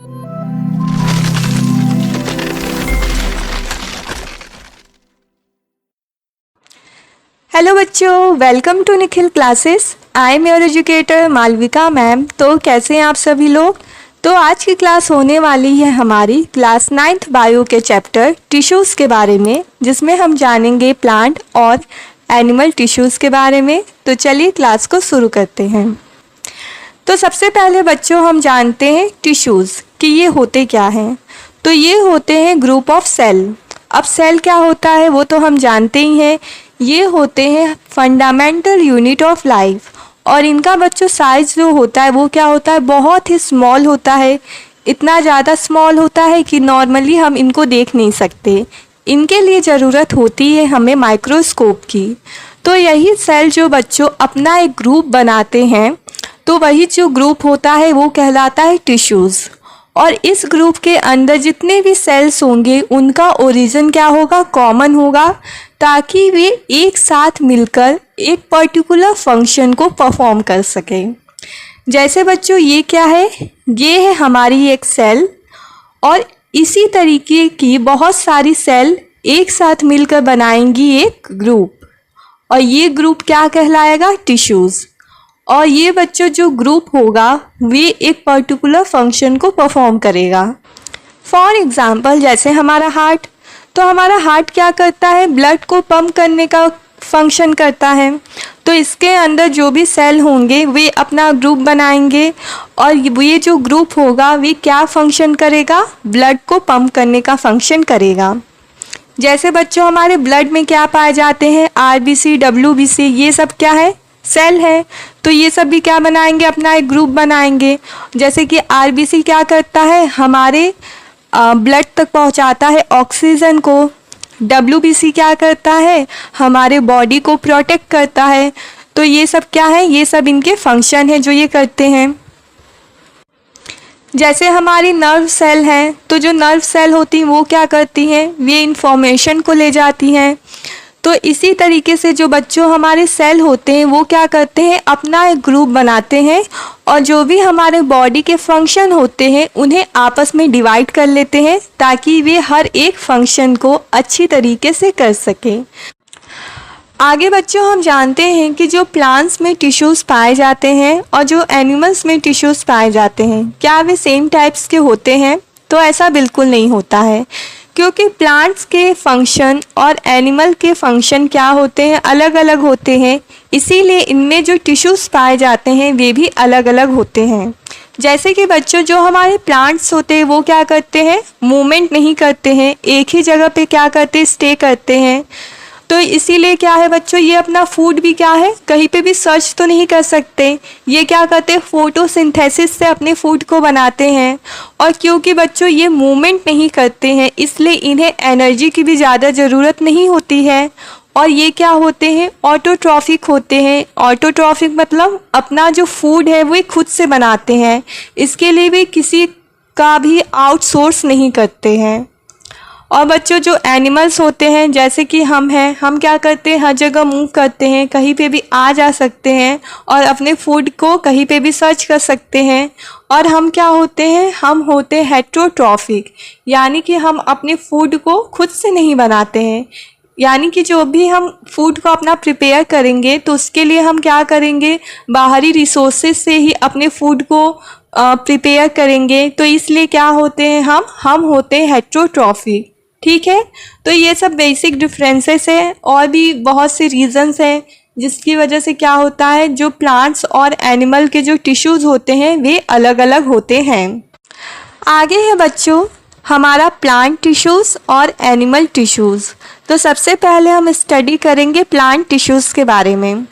Hello बच्चों, welcome to Nikhil classes. I am your educator Malvika ma'am. तो कैसे हैं आप सभी लोग। तो आज की क्लास होने वाली है हमारी क्लास 9th बायो के चैप्टर टिश्यूज़ के बारे में, जिसमें हम जानेंगे प्लांट और एनिमल टिश्यूज़ के बारे में। तो चलिए क्लास को शुरू करते हैं। तो सबसे पहले बच्चों हम जानते हैं टिश्यूज़ कि ये होते क्या हैं। तो ये होते हैं ग्रुप ऑफ सेल। अब सेल क्या होता है वो तो हम जानते ही हैं। ये होते हैं फंडामेंटल यूनिट ऑफ लाइफ, और इनका बच्चों साइज़ जो होता है वो क्या होता है, बहुत ही स्मॉल होता है। इतना ज़्यादा स्मॉल होता है कि नॉर्मली हम इनको देख नहीं सकते। इनके लिए ज़रूरत होती है हमें माइक्रोस्कोप की। तो यही सेल जो बच्चों अपना एक ग्रुप बनाते हैं, तो वही जो ग्रुप होता है वो कहलाता है टिश्यूज़। और इस ग्रुप के अंदर जितने भी सेल्स होंगे उनका ओरिजिन क्या होगा, कॉमन होगा, ताकि वे एक साथ मिलकर एक पर्टिकुलर फंक्शन को परफॉर्म कर सकें। जैसे बच्चों ये क्या है, ये है हमारी एक सेल, और इसी तरीके की बहुत सारी सेल एक साथ मिलकर बनाएंगी एक ग्रुप, और ये ग्रुप क्या कहलाएगा, टिश्यूज़। और ये बच्चों जो ग्रुप होगा वे एक पर्टिकुलर फंक्शन को परफॉर्म करेगा। फॉर एग्ज़ाम्पल जैसे हमारा हार्ट, तो हमारा हार्ट क्या करता है, ब्लड को पंप करने का फंक्शन करता है। तो इसके अंदर जो भी सेल होंगे वे अपना ग्रुप बनाएंगे, और ये जो ग्रुप होगा वे क्या फंक्शन करेगा, ब्लड को पंप करने का फंक्शन करेगा। जैसे बच्चों हमारे ब्लड में क्या पाए जाते हैं, RBC, WBC, ये सब क्या है, सेल है। तो ये सब भी क्या बनाएंगे, अपना एक ग्रुप बनाएंगे। जैसे कि RBC क्या करता है, हमारे ब्लड तक पहुंचाता है ऑक्सीजन को। WBC क्या करता है, हमारे बॉडी को प्रोटेक्ट करता है। तो ये सब क्या है, ये सब इनके फंक्शन है जो ये करते हैं। जैसे हमारी नर्व सेल हैं, तो जो नर्व सेल होती हैं वो क्या करती हैं, वे इंफॉर्मेशन को ले जाती हैं। तो इसी तरीके से जो बच्चों हमारे सेल होते हैं वो क्या करते हैं, अपना एक ग्रुप बनाते हैं, और जो भी हमारे बॉडी के फंक्शन होते हैं उन्हें आपस में डिवाइड कर लेते हैं, ताकि वे हर एक फंक्शन को अच्छी तरीके से कर सकें। आगे बच्चों हम जानते हैं कि जो प्लांट्स में टिश्यूज़ पाए जाते हैं और जो एनिमल्स में टिश्यूज़ पाए जाते हैं, क्या वे सेम टाइप्स के होते हैं। तो ऐसा बिल्कुल नहीं होता है, क्योंकि प्लांट्स के फंक्शन और एनिमल के फंक्शन क्या होते हैं, अलग अलग होते हैं। इसीलिए इनमें जो टिश्यूज़ पाए जाते हैं वे भी अलग अलग होते हैं। जैसे कि बच्चों जो हमारे प्लांट्स होते हैं वो क्या करते हैं, मूवमेंट नहीं करते हैं, एक ही जगह पे क्या करते हैं, स्टे करते हैं। तो इसीलिए क्या है बच्चों, ये अपना फूड भी क्या है, कहीं पे भी सर्च तो नहीं कर सकते। ये क्या करते हैं, फोटोसिंथेसिस से अपने फूड को बनाते हैं। और क्योंकि बच्चों ये मूवमेंट नहीं करते हैं, इसलिए इन्हें एनर्जी की भी ज़्यादा ज़रूरत नहीं होती है। और ये क्या होते हैं, ऑटोट्रॉफिक होते हैं। ऑटोट्रॉफिक मतलब अपना जो फूड है वो खुद से बनाते हैं, इसके लिए भी किसी का भी आउटसोर्स नहीं करते हैं। और बच्चों जो एनिमल्स होते हैं, जैसे कि हम हैं, हम क्या करते हैं, हर जगह मूव करते हैं, कहीं पे भी आ जा सकते हैं, और अपने फूड को कहीं पे भी सर्च कर सकते हैं। और हम क्या होते हैं, हम होते हैं हेटेरोट्रॉफिक, यानी कि हम अपने फूड को खुद से नहीं बनाते हैं। यानी कि जो भी हम फूड को अपना प्रिपेयर करेंगे तो उसके लिए हम क्या करेंगे, बाहरी रिसोर्सेज से ही अपने फूड को प्रिपेयर करेंगे। तो इसलिए क्या होते हैं, हम होते हैं हेटेरोट्रॉफिक। ठीक है, तो ये सब बेसिक डिफरेंसेस हैं, और भी बहुत से रीजंस हैं जिसकी वजह से क्या होता है, जो प्लांट्स और एनिमल के जो टिश्यूज़ होते हैं वे अलग अलग होते हैं। आगे है बच्चों हमारा प्लांट टिश्यूज़ और एनिमल टिश्यूज़। तो सबसे पहले हम स्टडी करेंगे प्लांट टिश्यूज़ के बारे में।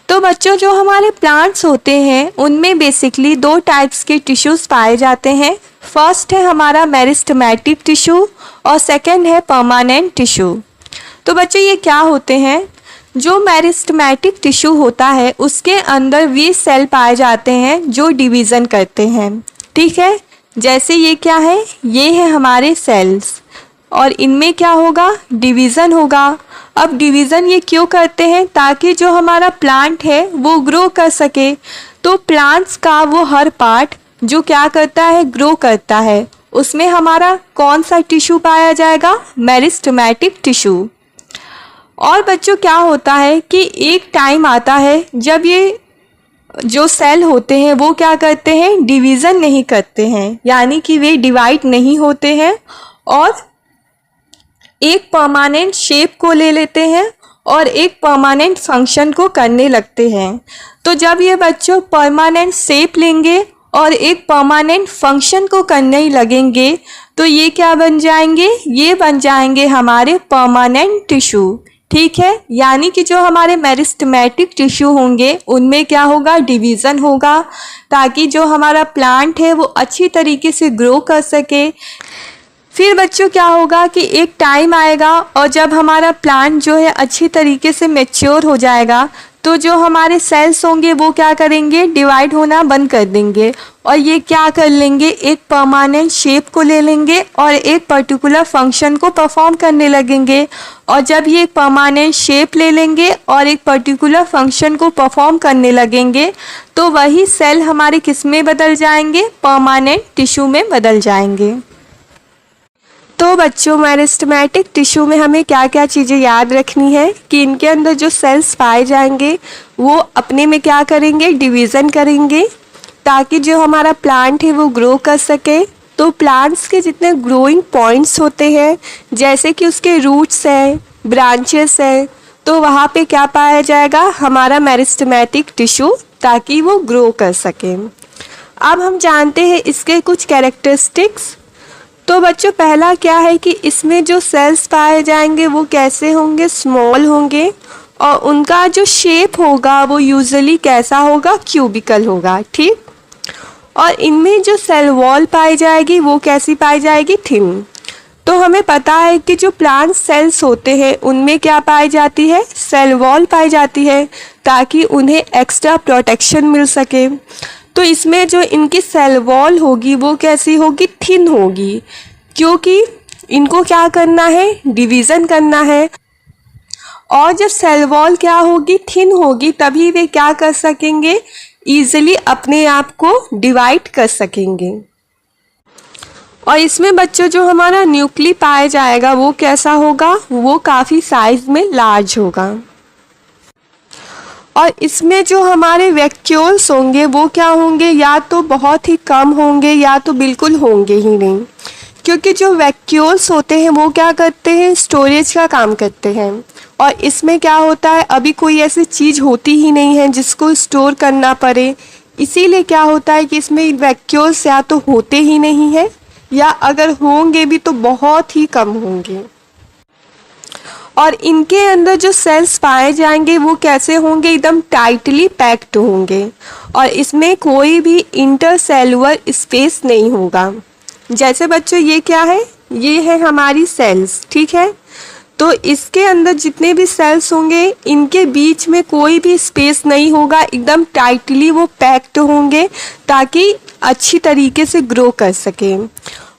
तो बच्चों जो हमारे प्लांट्स होते हैं उनमें बेसिकली 2 टाइप्स के टिश्यूज़ पाए जाते हैं। फर्स्ट है हमारा मेरिस्टेमेटिक टिश्यू, और सेकंड है परमानेंट टिश्यू। तो बच्चों ये क्या होते हैं, जो मेरिस्टेमेटिक टिश्यू होता है उसके अंदर वे सेल पाए जाते हैं जो डिवीज़न करते हैं। ठीक है, जैसे ये क्या है, ये है हमारे सेल्स, और इनमें क्या होगा, डिवीज़न होगा। अब डिवीज़न ये क्यों करते हैं, ताकि जो हमारा प्लांट है वो ग्रो कर सके। तो प्लांट्स का वो हर पार्ट जो क्या करता है, ग्रो करता है, उसमें हमारा कौन सा टिश्यू पाया जाएगा, मेरिस्टेमेटिक टिश्यू। और बच्चों क्या होता है कि एक टाइम आता है जब ये जो सेल होते हैं वो क्या करते हैं, डिवीज़न नहीं करते हैं, यानी कि वे डिवाइड नहीं होते हैं और एक परमानेंट शेप को ले लेते हैं और एक परमानेंट फंक्शन को करने लगते हैं। तो जब ये बच्चों परमानेंट शेप लेंगे और एक परमानेंट फंक्शन को करने लगेंगे तो ये क्या बन जाएंगे, ये बन जाएंगे हमारे परमानेंट टिश्यू। ठीक है, यानी कि जो हमारे मेरिस्टेमेटिक टिश्यू होंगे उनमें क्या होगा, डिवीज़न होगा, ताकि जो हमारा प्लांट है वो अच्छी तरीके से ग्रो कर सके। फिर बच्चों क्या होगा कि एक टाइम आएगा और जब हमारा प्लांट जो है अच्छी तरीके से मैच्योर हो जाएगा तो जो हमारे सेल्स होंगे वो क्या करेंगे, डिवाइड होना बंद कर देंगे और ये क्या कर लेंगे, एक परमानेंट शेप को ले लेंगे और एक पर्टिकुलर फंक्शन को परफॉर्म करने लगेंगे। और जब ये एक परमानेंट शेप ले लेंगे और एक पर्टिकुलर फंक्शन को परफॉर्म करने लगेंगे तो वही सेल हमारे किस में बदल जाएंगे, परमानेंट टिश्यू में बदल जाएंगे। तो बच्चों मेरिस्टेमेटिक टिश्यू में हमें क्या क्या चीज़ें याद रखनी है कि इनके अंदर जो सेल्स पाए जाएंगे वो अपने में क्या करेंगे, डिवीज़न करेंगे, ताकि जो हमारा प्लांट है वो ग्रो कर सके। तो प्लांट्स के जितने ग्रोइंग पॉइंट्स होते हैं, जैसे कि उसके रूट्स हैं, ब्रांचेस हैं, तो वहाँ पे क्या पाया जाएगा, हमारा मेरिस्टेमेटिक टिश्यू, ताकि वो ग्रो कर सके। अब हम जानते हैं इसके कुछ कैरेक्टरिस्टिक्स। तो बच्चों पहला क्या है कि इसमें जो सेल्स पाए जाएंगे वो कैसे होंगे, स्मॉल होंगे और उनका जो शेप होगा वो यूजुअली कैसा होगा, क्यूबिकल होगा। ठीक, और इनमें जो सेल वॉल पाई जाएगी वो कैसी पाई जाएगी, थिन। तो हमें पता है कि जो प्लांट सेल्स होते हैं उनमें क्या पाई जाती है, सेल वॉल पाई जाती है, ताकि उन्हें एक्स्ट्रा प्रोटेक्शन मिल सके। तो इसमें जो इनकी सेल वॉल होगी वो कैसी होगी, थिन होगी, क्योंकि इनको क्या करना है, डिवीज़न करना है। और जब सेल वॉल क्या होगी, थिन होगी, तभी वे क्या कर सकेंगे, ईजिली अपने आप को डिवाइड कर सकेंगे। और इसमें बच्चों जो हमारा न्यूक्ली पाया जाएगा वो कैसा होगा, वो काफ़ी साइज में लार्ज होगा। और इसमें जो हमारे वैक्यूल्स होंगे वो क्या होंगे, या तो बहुत ही कम होंगे या तो बिल्कुल होंगे ही नहीं, क्योंकि जो वैक्यूल्स होते हैं वो क्या करते हैं, स्टोरेज का काम करते हैं। और इसमें क्या होता है, अभी कोई ऐसी चीज़ होती ही नहीं है जिसको स्टोर करना पड़े, इसीलिए क्या होता है कि इसमें वैक्यूल्स या तो होते ही नहीं हैं या अगर होंगे भी तो बहुत ही कम होंगे। और इनके अंदर जो सेल्स पाए जाएंगे वो कैसे होंगे, एकदम टाइटली पैक्ड होंगे और इसमें कोई भी इंटरसेलुलर स्पेस नहीं होगा। जैसे बच्चों ये क्या है, ये है हमारी सेल्स, ठीक है। तो इसके अंदर जितने भी सेल्स होंगे इनके बीच में कोई भी स्पेस नहीं होगा, एकदम टाइटली वो पैक्ड होंगे ताकि अच्छी तरीके से ग्रो कर सके।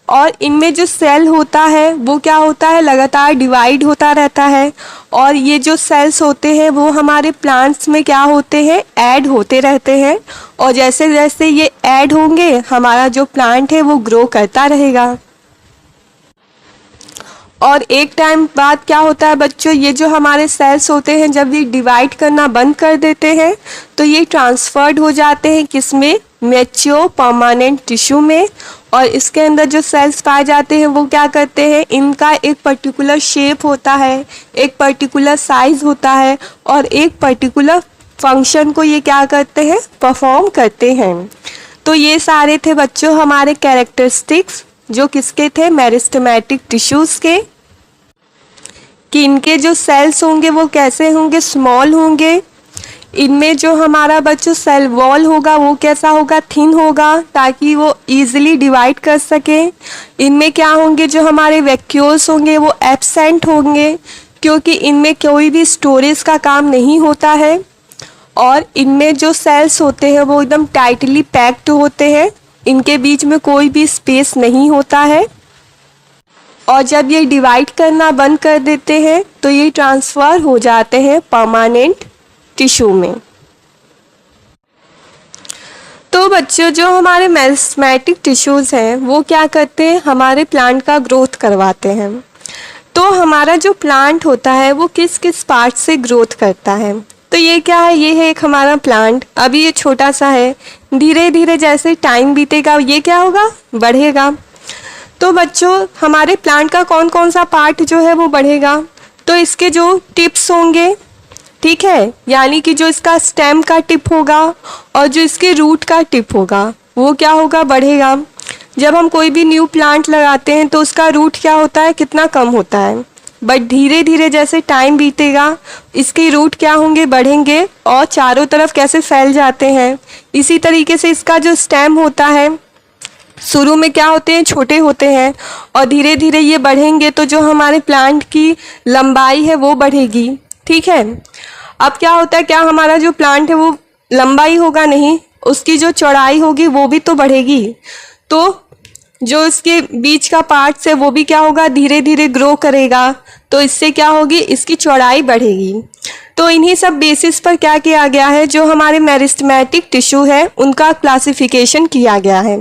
और इनमें जो सेल होता है वो क्या होता है, लगातार डिवाइड होता रहता है और ये जो सेल्स होते हैं वो हमारे प्लांट्स में क्या होते हैं, ऐड होते रहते हैं और जैसे जैसे ये ऐड होंगे हमारा जो प्लांट है वो ग्रो करता रहेगा। और एक टाइम बाद क्या होता है बच्चों, ये जो हमारे सेल्स होते हैं जब ये डिवाइड करना बंद कर देते हैं तो ये ट्रांसफर्ड हो जाते हैं किसमें, मैच्योर परमानेंट टिश्यू में। और इसके अंदर जो सेल्स पाए जाते हैं वो क्या करते हैं, इनका एक पर्टिकुलर शेप होता है, एक पर्टिकुलर साइज होता है और एक पर्टिकुलर फंक्शन को ये क्या करते हैं, परफॉर्म करते हैं। तो ये सारे थे बच्चों हमारे कैरेक्टरिस्टिक्स, जो किसके थे, मेरिस्टेमेटिक टिश्यूज़ के, कि इनके जो सेल्स होंगे वो कैसे होंगे, स्मॉल होंगे। इनमें जो हमारा बच्चों सेल वॉल होगा वो कैसा होगा, थिन होगा, ताकि वो इजीली डिवाइड कर सके। इनमें क्या होंगे, जो हमारे वैक्यूल्स होंगे वो एब्सेंट होंगे, क्योंकि इनमें कोई भी स्टोरेज का काम नहीं होता है। और इनमें जो सेल्स होते हैं वो एकदम टाइटली पैक्ड होते हैं, इनके बीच में कोई भी स्पेस नहीं होता है। और जब ये डिवाइड करना बंद कर देते हैं तो ये ट्रांसफ़र हो जाते हैं परमानेंट टिश्यू में। तो बच्चों, जो हमारे मेरिस्टेमेटिक टिश्यूज़ हैं वो क्या करते हैं, हमारे प्लांट का ग्रोथ करवाते हैं। तो हमारा जो प्लांट होता है वो किस किस पार्ट से ग्रोथ करता है। तो ये क्या है, ये है एक हमारा प्लांट। अभी ये छोटा सा है, धीरे धीरे जैसे टाइम बीतेगा ये क्या होगा, बढ़ेगा। तो बच्चों, हमारे प्लांट का कौन कौन सा पार्ट जो है वो बढ़ेगा, तो इसके जो टिप्स होंगे, ठीक है, यानी कि जो इसका स्टेम का टिप होगा और जो इसके रूट का टिप होगा वो क्या होगा, बढ़ेगा। जब हम कोई भी न्यू प्लांट लगाते हैं तो उसका रूट क्या होता है, कितना कम होता है, बट धीरे धीरे जैसे टाइम बीतेगा इसके रूट क्या होंगे, बढ़ेंगे और चारों तरफ कैसे फैल जाते हैं। इसी तरीके से इसका जो स्टेम होता है शुरू में क्या होते हैं, छोटे होते हैं और धीरे धीरे ये बढ़ेंगे तो जो हमारे प्लांट की लंबाई है वो बढ़ेगी, ठीक है। अब क्या होता है, क्या हमारा जो प्लांट है वो लंबाई होगा, नहीं, उसकी जो चौड़ाई होगी वो भी तो बढ़ेगी। तो जो इसके बीच का पार्ट्स है वो भी क्या होगा, धीरे धीरे ग्रो करेगा, तो इससे क्या होगी, इसकी चौड़ाई बढ़ेगी। तो इन्हीं सब बेसिस पर क्या किया गया है, जो हमारे मेरिस्टेमेटिक टिश्यू है उनका क्लासिफिकेशन किया गया है।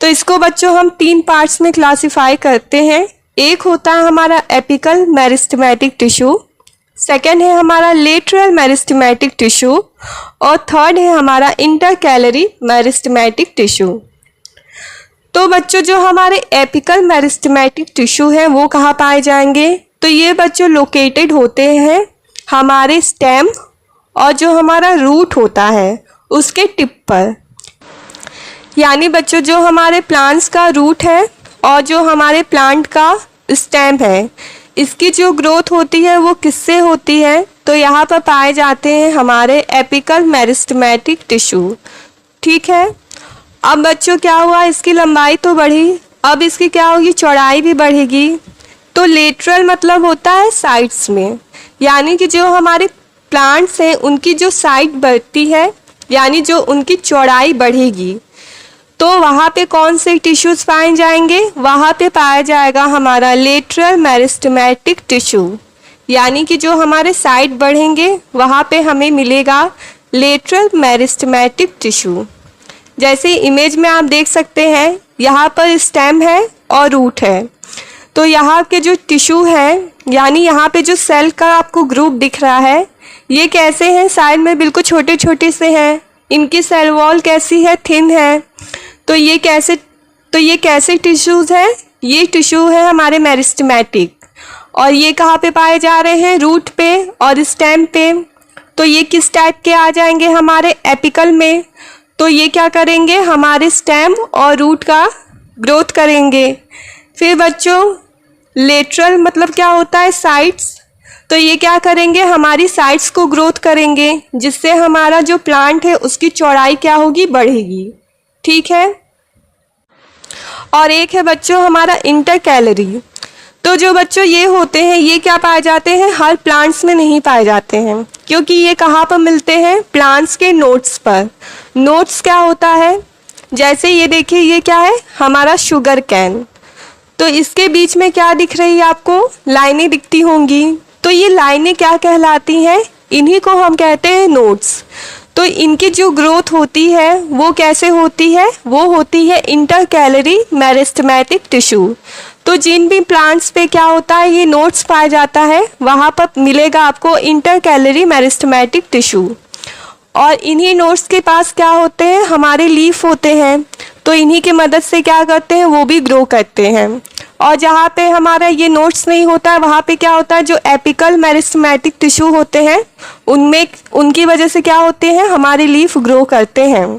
तो इसको बच्चों हम 3 पार्ट्स में क्लासिफाई करते हैं। एक होता है हमारा एपिकल मेरिस्टेमेटिक टिश्यू, सेकेंड है हमारा लेटरल मेरिस्टेमेटिक टिश्यू और थर्ड है हमारा इंटरकैलरी मेरिस्टेमेटिक टिश्यू। तो बच्चों, जो हमारे एपिकल मेरिस्टेमेटिक टिश्यू है वो कहाँ पाए जाएंगे, तो ये बच्चों लोकेटेड होते हैं हमारे स्टेम और जो हमारा रूट होता है उसके टिप पर। यानी बच्चों, जो हमारे प्लांट्स का रूट है और जो हमारे प्लांट का स्टेम है, इसकी जो ग्रोथ होती है वो किससे होती है, तो यहाँ पर पाए जाते हैं हमारे एपिकल मेरिस्टेमेटिक टिश्यू, ठीक है। अब बच्चों क्या हुआ, इसकी लंबाई तो बढ़ी, अब इसकी क्या होगी, चौड़ाई भी बढ़ेगी। तो लेटरल मतलब होता है साइड्स में, यानी कि जो हमारे प्लांट्स हैं उनकी जो साइड बढ़ती है, यानी जो उनकी चौड़ाई बढ़ेगी, तो वहाँ पे कौन से टिश्यूज़ पाए जाएंगे, वहाँ पे पाया जाएगा हमारा लेटरल मेरिस्टेमेटिक टिश्यू। यानी कि जो हमारे साइड बढ़ेंगे वहाँ पे हमें मिलेगा लेटरल मेरिस्टेमेटिक टिश्यू। जैसे इमेज में आप देख सकते हैं, यहाँ पर स्टेम है और रूट है। तो यहाँ के जो टिश्यू है, यानी यहाँ पे जो सेल का आपको ग्रुप दिख रहा है, ये कैसे हैं, साइड में बिल्कुल छोटे छोटे से हैं। इनकी सेल वॉल कैसी है, थिन है। तो ये कैसे टिश्यूज़ हैं, ये टिश्यू है हमारे मेरिस्टेमेटिक और ये कहाँ पे पाए जा रहे हैं, रूट पे और स्टेम पे। तो ये किस टाइप के आ जाएंगे, हमारे एपिकल में। तो ये क्या करेंगे, हमारे स्टेम और रूट का ग्रोथ करेंगे। फिर बच्चों, लेटरल मतलब क्या होता है, साइड्स। तो ये क्या करेंगे, हमारी साइड्स को ग्रोथ करेंगे, जिससे हमारा जो प्लांट है उसकी चौड़ाई क्या होगी, बढ़ेगी, ठीक है। और एक है बच्चों हमारा इंटरकैलरी। तो जो बच्चों ये होते हैं, ये क्या पाए जाते हैं, हर प्लांट्स में नहीं पाए जाते हैं, क्योंकि ये कहाँ पर मिलते हैं, प्लांट्स के नोट्स पर। नोट्स क्या होता है, जैसे ये देखिए, ये क्या है, हमारा शुगर कैन। तो इसके बीच में क्या दिख रही है आपको, लाइनें दिखती होंगी। तो ये लाइनें क्या कहलाती हैं, इन्हीं को हम कहते हैं नोट्स। तो इनकी जो ग्रोथ होती है वो कैसे होती है, वो होती है इंटरकैलरी मेरिस्टेमेटिक टिश्यू। तो जिन भी प्लांट्स पे क्या होता है, ये नोट्स पाया जाता है, वहाँ पर मिलेगा आपको इंटरकैलरी मेरिस्टेमेटिक टिश्यू। और इन्हीं नोट्स के पास क्या होते हैं, हमारे लीफ होते हैं। तो इन्हीं की मदद से क्या करते हैं, वो भी ग्रो करते हैं। और जहाँ पे हमारा ये नोट्स नहीं होता है, वहाँ पे क्या होता है, जो एपिकल मेरिस्टेमेटिक टिश्यू होते हैं उनमें, उनकी वजह से क्या होते हैं, हमारे लीफ ग्रो करते हैं।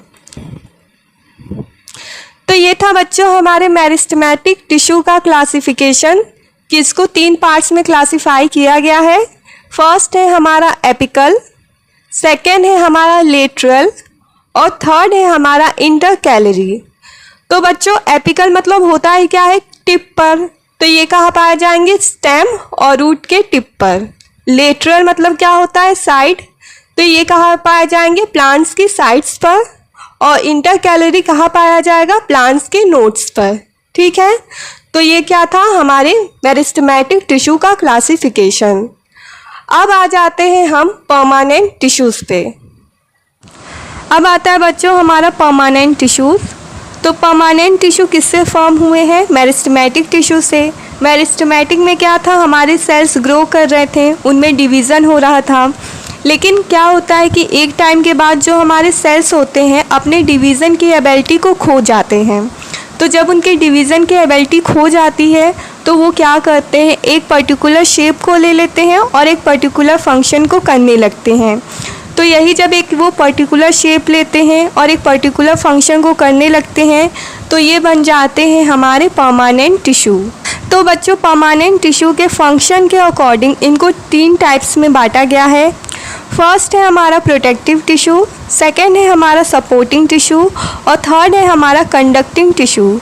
तो ये था बच्चों हमारे मेरिस्टेमेटिक टिश्यू का क्लासिफिकेशन, कि इसको 3 पार्ट्स में क्लासिफाई किया गया है। फर्स्ट है हमारा एपिकल, सेकेंड है हमारा लेटरल और थर्ड है हमारा इंटरकैलरी। तो बच्चों, एपिकल मतलब होता है क्या है, टिप पर। तो ये कहाँ पाए जाएंगे, स्टेम और रूट के टिप पर। लेटरल मतलब क्या होता है, साइड। तो ये कहाँ पाए जाएंगे, प्लांट्स की साइड्स पर। और इंटरकैलरी कहाँ पाया जाएगा, प्लांट्स के नोट्स पर, ठीक है। तो ये क्या था, हमारे मेरिस्टेमेटिक टिश्यू का क्लासिफिकेशन। अब आ जाते हैं हम परमानेंट टिश्यूज़ पे। अब आता है बच्चों हमारा परमानेंट टिश्यूज़। तो परमानेंट टिश्यू किससे फॉर्म हुए हैं? मेरिस्टेमेटिक टिश्यू से। मेरिस्टेमेटिक में क्या था, हमारे सेल्स ग्रो कर रहे थे, उनमें डिवीज़न हो रहा था। लेकिन क्या होता है कि एक टाइम के बाद जो हमारे सेल्स होते हैं अपने डिवीज़न की एबिलिटी को खो जाते हैं। तो जब उनके डिवीज़न की एबिलिटी खो जाती है तो वो क्या करते हैं, एक पर्टिकुलर शेप को ले लेते हैं और एक पर्टिकुलर फंक्शन को करने लगते हैं। तो यही जब एक वो पर्टिकुलर शेप लेते हैं और एक पर्टिकुलर फंक्शन को करने लगते हैं तो ये बन जाते हैं हमारे परमानेंट टिश्यू। तो बच्चों परमानेंट टिश्यू के फंक्शन के अकॉर्डिंग इनको 3 टाइप्स में बांटा गया है। फर्स्ट है हमारा प्रोटेक्टिव टिश्यू, सेकेंड है हमारा सपोर्टिंग टिश्यू और थर्ड है हमारा कंडक्टिंग टिश्यू।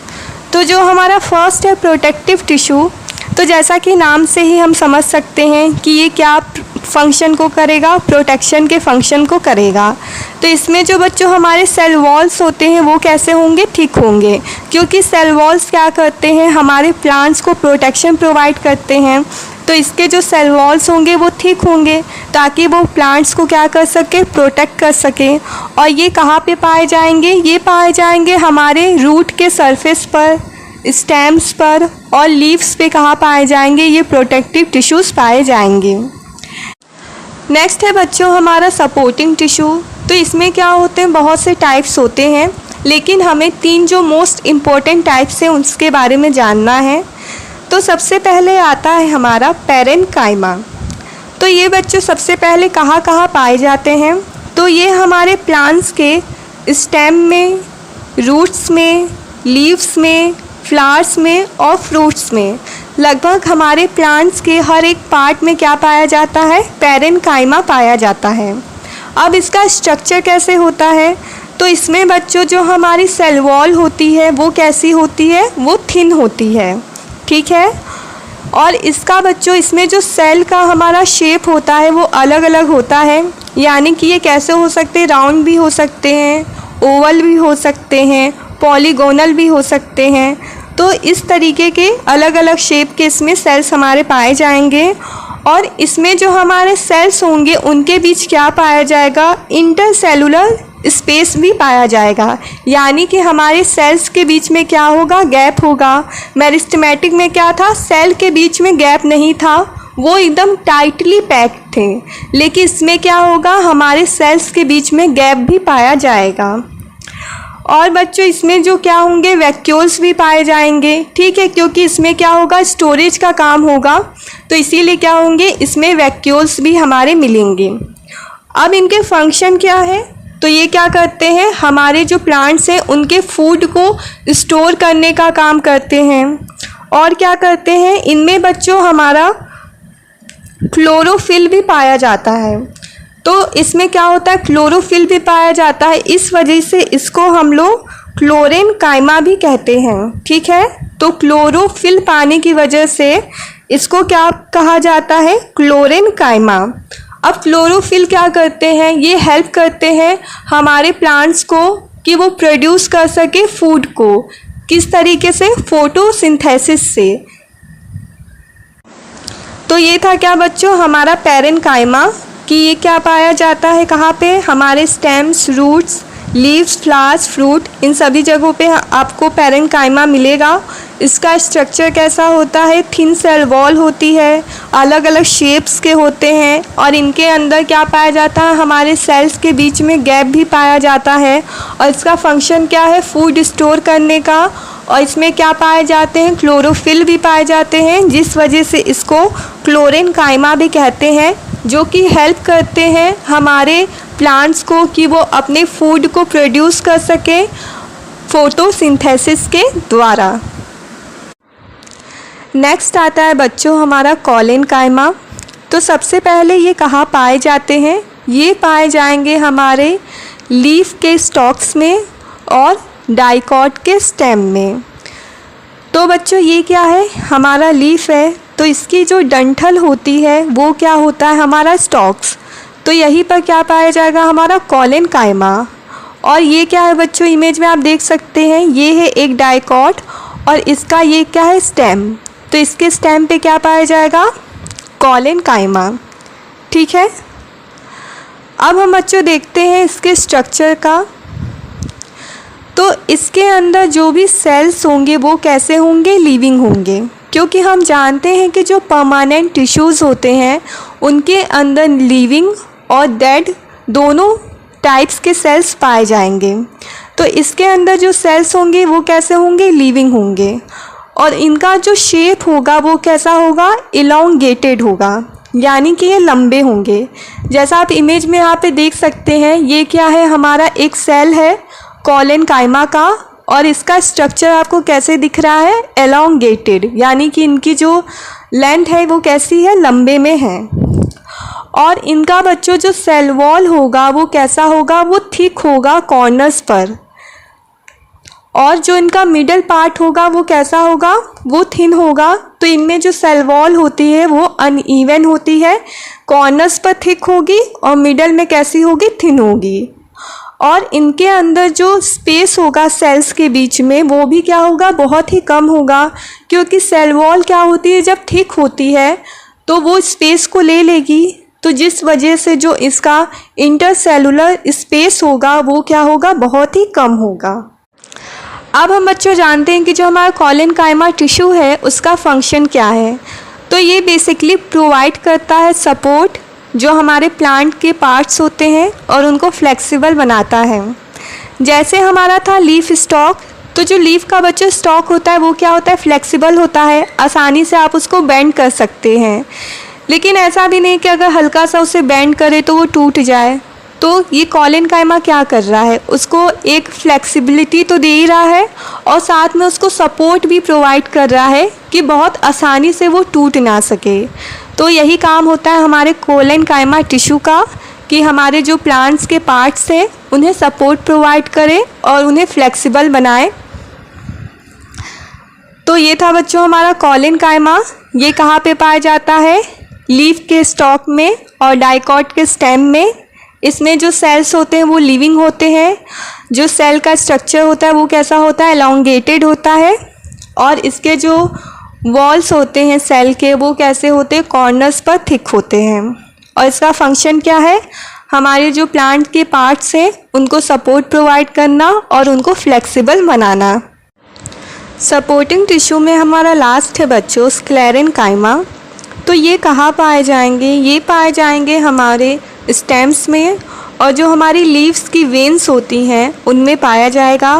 तो जो हमारा फर्स्ट है प्रोटेक्टिव टिश्यू, तो जैसा कि नाम से ही हम समझ सकते हैं कि ये क्या फंक्शन को करेगा, प्रोटेक्शन के फंक्शन को करेगा। तो इसमें जो बच्चों हमारे सेल वॉल्स होते हैं वो कैसे होंगे, ठीक होंगे, क्योंकि सेल वॉल्स क्या करते हैं, हमारे प्लांट्स को प्रोटेक्शन प्रोवाइड करते हैं। तो इसके जो सेल वॉल्स होंगे वो ठीक होंगे ताकि वो प्लांट्स को क्या कर सके, प्रोटेक्ट कर सके। और ये कहाँ पे पाए जाएंगे, ये पाए जाएंगे हमारे रूट के सरफेस पर, स्टेम्स पर और लीव्स पे कहाँ पाए जाएंगे, ये प्रोटेक्टिव टिश्यूज़ पाए जाएंगे। नेक्स्ट है बच्चों हमारा सपोर्टिंग टिश्यू। तो इसमें क्या होते हैं, बहुत से टाइप्स होते हैं, लेकिन हमें 3 जो मोस्ट इम्पॉर्टेंट टाइप्स हैं उसके बारे में जानना है। तो सबसे पहले आता है हमारा पैरेन्काइमा। तो ये बच्चों सबसे पहले कहाँ कहाँ पाए जाते हैं, तो ये हमारे प्लांट्स के स्टेम में, रूट्स में, लीव्स में, फ्लावर्स में और फ्रूट्स में, लगभग हमारे प्लांट्स के हर एक पार्ट में क्या पाया जाता है, पैरेन्काइमा पाया जाता है। अब इसका स्ट्रक्चर कैसे होता है, तो इसमें बच्चों जो हमारी सेल वॉल होती है वो कैसी होती है, वो थिन होती है, ठीक है। और इसका बच्चों इसमें जो सेल का हमारा शेप होता है वो अलग अलग होता है, यानी कि ये कैसे हो सकते हैं, राउंड भी हो सकते हैं, ओवल भी हो सकते हैं, पॉलीगोनल भी हो सकते हैं। तो इस तरीके के अलग अलग शेप के इसमें सेल्स हमारे पाए जाएंगे। और इसमें जो हमारे सेल्स होंगे उनके बीच क्या पाया जाएगा, इंटरसेलुलर स्पेस भी पाया जाएगा, यानी कि हमारे सेल्स के बीच में क्या होगा, गैप होगा। मेरिस्टेमेटिक में क्या था, सेल के बीच में गैप नहीं था, वो एकदम टाइटली पैक्ड थे। लेकिन इसमें क्या होगा, हमारे सेल्स के बीच में गैप भी पाया जाएगा। और बच्चों इसमें जो क्या होंगे, वैक्यूल्स भी पाए जाएंगे, ठीक है, क्योंकि इसमें क्या होगा, स्टोरेज का काम होगा, तो इसीलिए क्या होंगे, इसमें वैक्यूल्स भी हमारे मिलेंगे। अब इनके फंक्शन क्या है, तो ये क्या करते हैं, हमारे जो प्लांट्स हैं उनके फूड को स्टोर करने का काम करते हैं। और क्या करते हैं, इनमें बच्चों हमारा क्लोरोफिल भी पाया जाता है। तो इसमें क्या होता है, क्लोरोफिल भी पाया जाता है, इस वजह से इसको हम लोग क्लोरेन्काइमा भी कहते हैं, ठीक है। तो क्लोरोफिल पाने की वजह से इसको क्या कहा जाता है, क्लोरेन्काइमा। अब क्लोरोफिल क्या करते हैं, ये हेल्प करते हैं हमारे प्लांट्स को कि वो प्रोड्यूस कर सके फूड को, किस तरीके से, फोटोसिंथेसिस से। तो ये था क्या बच्चों हमारा पैरेन्काइमा, कि ये क्या पाया जाता है, कहाँ पे, हमारे stems, roots, leaves, flowers, fruit, इन सभी जगहों पे आपको पैरेन्काइमा मिलेगा। इसका स्ट्रक्चर कैसा होता है, थिन सेल वॉल होती है, अलग अलग शेप्स के होते हैं और इनके अंदर क्या पाया जाता है, हमारे सेल्स के बीच में गैप भी पाया जाता है। और इसका फंक्शन क्या है, फूड स्टोर करने का। और इसमें क्या पाए जाते हैं, क्लोरोफिल भी पाए जाते हैं, जिस वजह से इसको क्लोरेन्काइमा भी कहते हैं, जो कि हेल्प करते हैं हमारे प्लांट्स को कि वो अपने फूड को प्रोड्यूस कर सके फोटोसिंथेसिस के द्वारा। नेक्स्ट आता है बच्चों हमारा कॉलेनकाइमा। तो सबसे पहले ये कहाँ पाए जाते हैं, ये पाए जाएंगे हमारे लीफ के स्टॉक्स में और डाइकॉट के स्टेम में। तो बच्चों ये क्या है, हमारा लीफ है, तो इसकी जो डंठल होती है वो क्या होता है, हमारा स्टॉक्स। तो यहीं पर क्या पाया जाएगा, हमारा कॉलेनकाइमा। और ये क्या है बच्चों, इमेज में आप देख सकते हैं, ये है एक डाइकॉट और इसका ये क्या है, स्टेम। तो इसके स्टेम पे क्या पाया जाएगा, कॉलेनकाइमा, ठीक है। अब हम बच्चों देखते हैं इसके स्ट्रक्चर का। तो इसके अंदर जो भी सेल्स होंगे वो कैसे होंगे, लिविंग होंगे, क्योंकि हम जानते हैं कि जो परमानेंट टिश्यूज़ होते हैं उनके अंदर लिविंग और डेड दोनों टाइप्स के सेल्स पाए जाएंगे। तो इसके अंदर जो सेल्स होंगे वो कैसे होंगे, लिविंग होंगे, और इनका जो शेप होगा वो कैसा होगा, इलोंगेटेड होगा, यानी कि ये लंबे होंगे। जैसा आप इमेज में यहाँ पे देख सकते हैं, ये क्या है, हमारा एक सेल है कोलेनकाइमा का, और इसका स्ट्रक्चर आपको कैसे दिख रहा है, एलोंगेटेड, यानी कि इनकी जो लेंथ है वो कैसी है, लंबे में है। और इनका बच्चों जो सेल वॉल होगा वो कैसा होगा, वो थिक होगा कॉर्नर्स पर, और जो इनका मिडल पार्ट होगा वो कैसा होगा, वो थिन होगा। तो इनमें जो सेल वॉल होती है वो अनइवन होती है, कॉर्नर्स पर थिक होगी और मिडल में कैसी होगी, थिन होगी। और इनके अंदर जो स्पेस होगा सेल्स के बीच में वो भी क्या होगा, बहुत ही कम होगा, क्योंकि सेल वॉल क्या होती है, जब थिक होती है तो वो स्पेस को ले लेगी, तो जिस वजह से जो इसका इंटरसेलुलर स्पेस होगा वो क्या होगा, बहुत ही कम होगा। अब हम बच्चों जानते हैं कि जो हमारा कोलेनकाइमा टिश्यू है उसका फंक्शन क्या है। तो ये बेसिकली प्रोवाइड करता है सपोर्ट जो हमारे प्लांट के पार्ट्स होते हैं और उनको फ्लेक्सिबल बनाता है। जैसे हमारा था लीफ स्टॉक, तो जो लीफ का बच्चों स्टॉक होता है वो क्या होता है, फ्लेक्सिबल होता है, आसानी से आप उसको बेंड कर सकते हैं। लेकिन ऐसा भी नहीं कि अगर हल्का सा उसे बेंड करे तो वो टूट जाए। तो ये कोलेनकाइमा क्या कर रहा है, उसको एक फ्लेक्सिबिलिटी तो दे ही रहा है और साथ में उसको सपोर्ट भी प्रोवाइड कर रहा है कि बहुत आसानी से वो टूट ना सके। तो यही काम होता है हमारे कोलेनकाइमा टिश्यू का कि हमारे जो प्लांट्स के पार्ट्स हैं उन्हें सपोर्ट प्रोवाइड करें और उन्हें फ्लेक्सिबल बनाएं। तो ये था बच्चों हमारा कोलेनकाइमा। ये कहाँ पे पाया जाता है, लीफ के स्टॉक में और डाइकॉट के स्टेम में। इसमें जो सेल्स होते हैं वो लिविंग होते हैं, जो सेल का स्ट्रक्चर होता है वो कैसा होता है, एलोंगेटेड होता है, और इसके जो वॉल्स होते हैं सेल के वो कैसे होते हैं, कॉर्नर्स पर थिक होते हैं। और इसका फंक्शन क्या है, हमारे जो प्लांट के पार्ट्स हैं उनको सपोर्ट प्रोवाइड करना और उनको फ्लेक्सिबल बनाना। सपोर्टिंग टिश्यू में हमारा लास्ट है बच्चों स्क्लेरेनकाइमा। तो ये कहाँ पाए जाएंगे, ये पाए जाएंगे हमारे स्टेम्स में, और जो हमारी लीव्स की वेन्स होती हैं उनमें पाया जाएगा,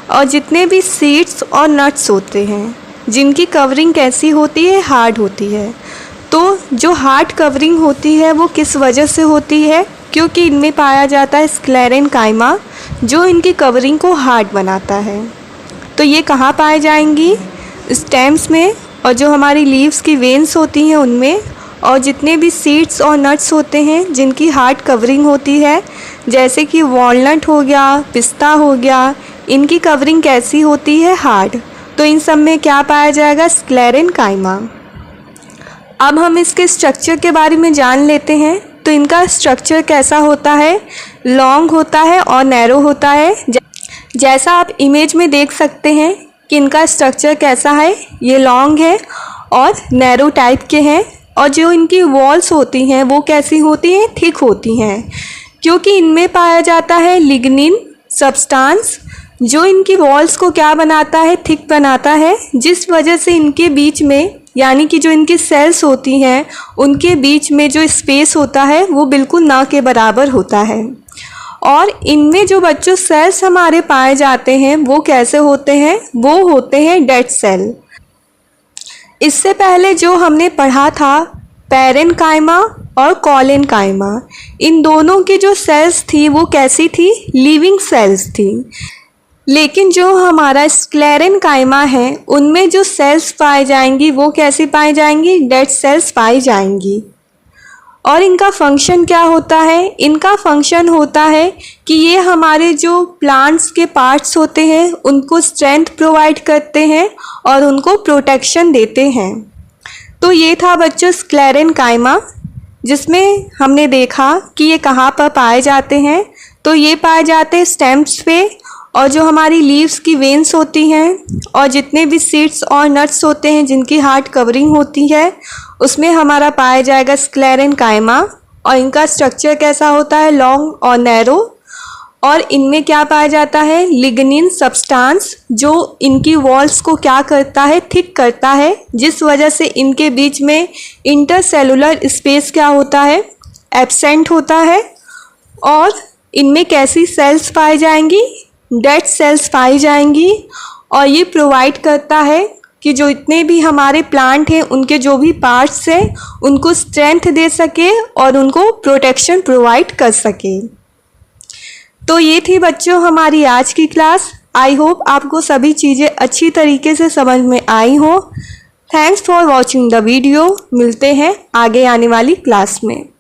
और जितने भी सीड्स और नट्स होते हैं जिनकी कवरिंग कैसी होती है, हार्ड होती है। तो जो हार्ड कवरिंग होती है वो किस वजह से होती है, क्योंकि इनमें पाया जाता है स्क्लेरेनकाइमा जो इनकी कवरिंग को हार्ड बनाता है। तो ये कहाँ पाए जाएंगी, स्टेम्स में, और जो हमारी लीव्स की वेन्स होती हैं उनमें, और जितने भी सीड्स और नट्स होते हैं जिनकी हार्ड कवरिंग होती है, जैसे कि वॉलनट हो गया, पिस्ता हो गया, इनकी कवरिंग कैसी होती है, हार्ड। तो इन सब में क्या पाया जाएगा, स्क्लेरेनकाइमा। अब हम इसके स्ट्रक्चर के बारे में जान लेते हैं। तो इनका स्ट्रक्चर कैसा होता है, लॉन्ग होता है और नैरो होता है। जैसा आप इमेज में देख सकते हैं कि इनका स्ट्रक्चर कैसा है, ये लॉन्ग है और नैरो टाइप के हैं, और जो इनकी वॉल्स होती हैं वो कैसी होती हैं, थिक होती हैं, क्योंकि इनमें पाया जाता है लिग्निन सब्सटेंस जो इनकी वॉल्स को क्या बनाता है, थिक बनाता है, जिस वजह से इनके बीच में, यानी कि जो इनकी सेल्स होती हैं उनके बीच में जो स्पेस होता है वो बिल्कुल ना के बराबर होता है। और इनमें जो बच्चों सेल्स हमारे पाए जाते हैं वो कैसे होते हैं, वो होते हैं डेड सेल। इससे पहले जो हमने पढ़ा था पैरेनकाइमा और कोलेनकाइमा, इन दोनों की जो सेल्स थी वो कैसी थी, लिविंग सेल्स थी। लेकिन जो हमारा स्क्लेरेनकाइमा है उनमें जो सेल्स पाई जाएंगी वो कैसी पाई जाएंगी, डेड सेल्स पाई जाएंगी। और इनका फंक्शन क्या होता है, इनका फंक्शन होता है कि ये हमारे जो प्लांट्स के पार्ट्स होते हैं उनको स्ट्रेंथ प्रोवाइड करते हैं और उनको प्रोटेक्शन देते हैं। तो ये था बच्चों स्क्लेरेनकाइमा, जिसमें हमने देखा कि ये कहाँ पर पाए जाते हैं। तो ये पाए जाते हैं स्टेम्स पे, और जो हमारी लीव्स की वेन्स होती हैं और जितने भी सीड्स और नट्स होते हैं जिनकी हार्ड कवरिंग होती है उसमें हमारा पाया जाएगा स्क्लेरेनकाइमा। और इनका स्ट्रक्चर कैसा होता है, लॉन्ग और नैरो। और इनमें क्या पाया जाता है, लिग्निन सब्सटेंस, जो इनकी वॉल्स को क्या करता है, थिक करता है, जिस वजह से इनके बीच में इंटरसेलुलर स्पेस क्या होता है, एब्सेंट होता है। और इनमें कैसी सेल्स पाई जाएंगी, डेड सेल्स पाई जाएंगी। और ये प्रोवाइड करता है कि जो इतने भी हमारे प्लांट हैं उनके जो भी पार्ट्स हैं उनको स्ट्रेंथ दे सके और उनको प्रोटेक्शन प्रोवाइड कर सके। तो ये थी बच्चों हमारी आज की क्लास। आई होप आपको सभी चीज़ें अच्छी तरीके से समझ में आई हो। Thanks for watching the video. मिलते हैं आगे आने वाली क्लास में।